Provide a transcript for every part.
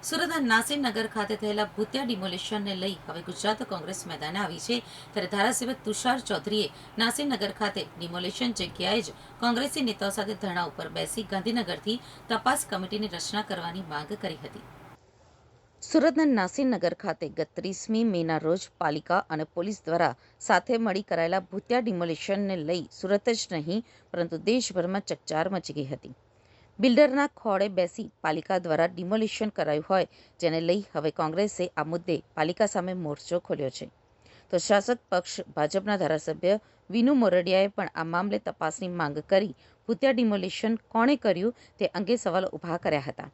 સુરતના નાસીરનગર ખાતે થયેલા ભૂતિયા ડિમોલિશનને લઈ હવે ગુજરાત કોંગ્રેસ મેદાને આવી છે। ત્યારે ધારાસભ્ય તુષાર ચૌધરીએ નાસીરનગર ખાતે ડિમોલિશન જગ્યાએ જ કોંગ્રેસી નેતાઓ સાથે ધરણા ઉપર બેસી ગાંધીનગરથી તપાસ કમિટીની રચના કરવાની માંગ કરી હતી। સુરતના નાસીરનગર ખાતે ગત 30મી મેના રોજ પાલિકા અને પોલીસ દ્વારા સાથે મળી કરાયેલા ભૂતિયા ડિમોલિશનને લઈ સુરત જ નહીં પરંતુ દેશભરમાં ચકચાર મચી ગઈ હતી। બિલ્ડરના ખોળે બેસી પાલિકા દ્વારા ડિમોલિશન કરાયું હોય, જેને લઈ હવે કોંગ્રેસે આ મુદ્દે પાલિકા સામે મોરચો ખોલ્યો છે। તો શાસક પક્ષ ભાજપના ધારાસભ્ય વિનુ મોરડિયાએ પણ આ મામલે તપાસની માંગ કરી ભૂતિયા ડિમોલિશન કોણે કર્યું તે અંગે સવાલો ઊભા કર્યા હતા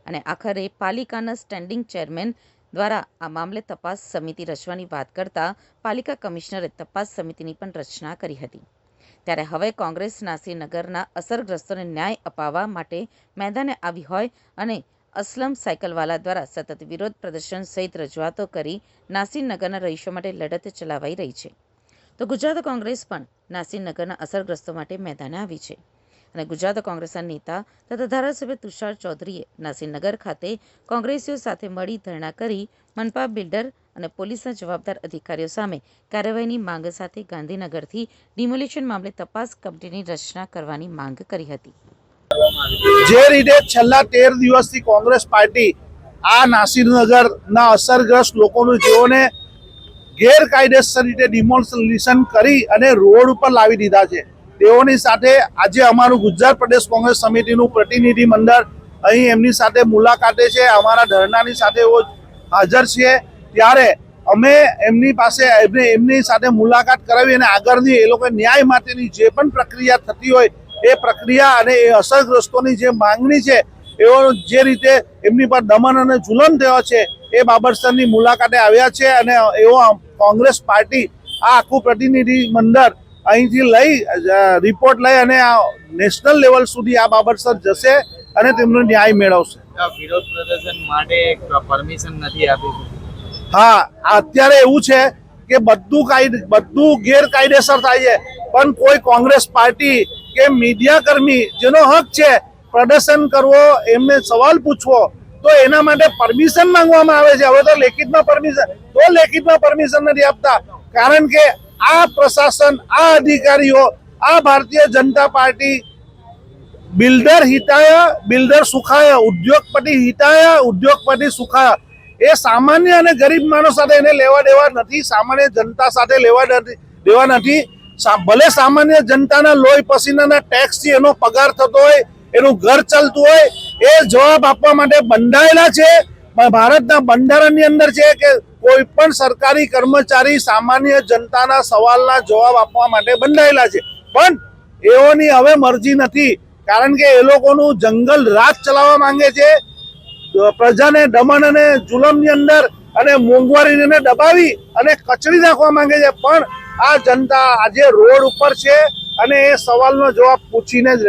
અને આખરે પાલિકાના સ્ટેન્ડિંગ ચેરમેન દ્વારા આ મામલે તપાસ સમિતિ રચવાની વાત કરતા પાલિકા કમિશનરે તપાસ સમિતિની પણ રચના કરી હતી। ત્યારે હવે કોંગ્રેસ નાસીરનગરના અસરગ્રસ્તોને ન્યાય અપાવવા માટે મેદાને આવી હોય અને અસલમ સાયકલવાલા દ્વારા સતત વિરોધ પ્રદર્શન સહિત રજૂઆતો કરી નાસીરનગરના રહીશો માટે લડત ચલાવાઈ રહી છે। તો ગુજરાત કોંગ્રેસ પણ નાસીરનગરના અસરગ્રસ્તો માટે મેદાને આવી છે અને ગુજરાત કોંગ્રેસના નેતા તથા ધારાસભ્ય તુષાર ચૌધરીએ નાસીરનગર ખાતે કોંગ્રેસીઓ સાથે મળી ધરણા કરી મનપા બિલ્ડર અને પોલીસના જવાબદાર અધિકારીઓ સામે કાર્યવાહીની માંગ સાથે ગાંધીનગરથી ડિમોલિશન મામલે તપાસ કમિટીની રચના કરવાની માંગ કરી હતી। જે રીતે છેલ્લા 13 દિવસથી કોંગ્રેસ પાર્ટી આ નાસીરનગરના અસરગ્રસ્ત લોકોનું જેઓને ગેરકાયદેસર રીતે ડિમોલિશન કરી અને રોડ ઉપર લાવી દીધા છે, તેઓની સાથે આજે અમારું ગુજરાત પ્રદેશ કોંગ્રેસ સમિતિનું પ્રતિનિધિ મંડળ અહીં એમની સાથે મુલાકાતે છે, અમારા ધરણાની સાથે એઓ હાજર છે। ત્યારે અમે એમની સાથે મુલાકાત કરાવી અને આગળની એ લોકો ન્યાય માટેની જે પણ પ્રક્રિયા થતી હોય એ પ્રક્રિયા અને એ અસરગ્રસ્તોની જે માંગણી છે એઓ જે રીતે એમની પર દમન અને જુલમ થયો છે એ બાબતસરની મુલાકાતે આવ્યા છે અને એઓ કોંગ્રેસ પાર્ટી આ આખું પ્રતિનિધિ મંડળ અહીંથી લઈ રિપોર્ટ લઈ અને આ નેશનલ લેવલ સુધી આ બાબતસર જશે અને તેમનો ન્યાય મેળવશે। વિરોધ પ્રદર્શન માટે પરમિશન નથી આપી। હા, અત્યારે એવું છે કે બધું ગેરકાયદેસર થાય છે, પણ કોઈ કોંગ્રેસ પાર્ટી કે મીડિયા કર્મી જેનો હક છે પ્રદર્શન કરવો, એમને સવાલ પૂછવો, તો એના માટે પરમિશન માંગવામાં આવે છે। હવે તો લેખિતમાં પરમિશન નથી આપતા, કારણ કે આ પ્રશાસન, આ અધિકારીઓ, આ Bharatiya Janata party builder Hitay builder Sukhay, ઉદ્યોગપતિ હિતાય ઉદ્યોગપતિ સુખાય, એ સામાન્ય અને ગરીબ માણસ સાથે એને લેવા દેવા નથી, સામાન્ય જનતા સાથે લેવા દેવા નથી। ભલે સામાન્ય જનતાના લોહી પસીનાના ટેક્સથી એનો પગાર થતો હોય, એનું ઘર ચાલતું હોય, એ જવાબ આપવા માટે બંધાયેલા છે। ભારતના બંધારણની અંદર છે કે કોઈ પણ સરકારી કર્મચારી સામાન્ય જનતાના સવાલના જવાબ આપવા માટે બંધાયેલા છે, પણ એઓની હવે મરજી નથી, કારણ કે એ લોકોનું જંગલ રાજ ચલાવવા માંગે છે, પ્રજાને દમન અને જુલમની અંદર અને મોંઘવારીને દબાવી અને કચડી નાખવા માંગે છે। પણ આ જનતા આજે રોડ ઉપર છે અને એ સવાલનો જવાબ પૂછીને જ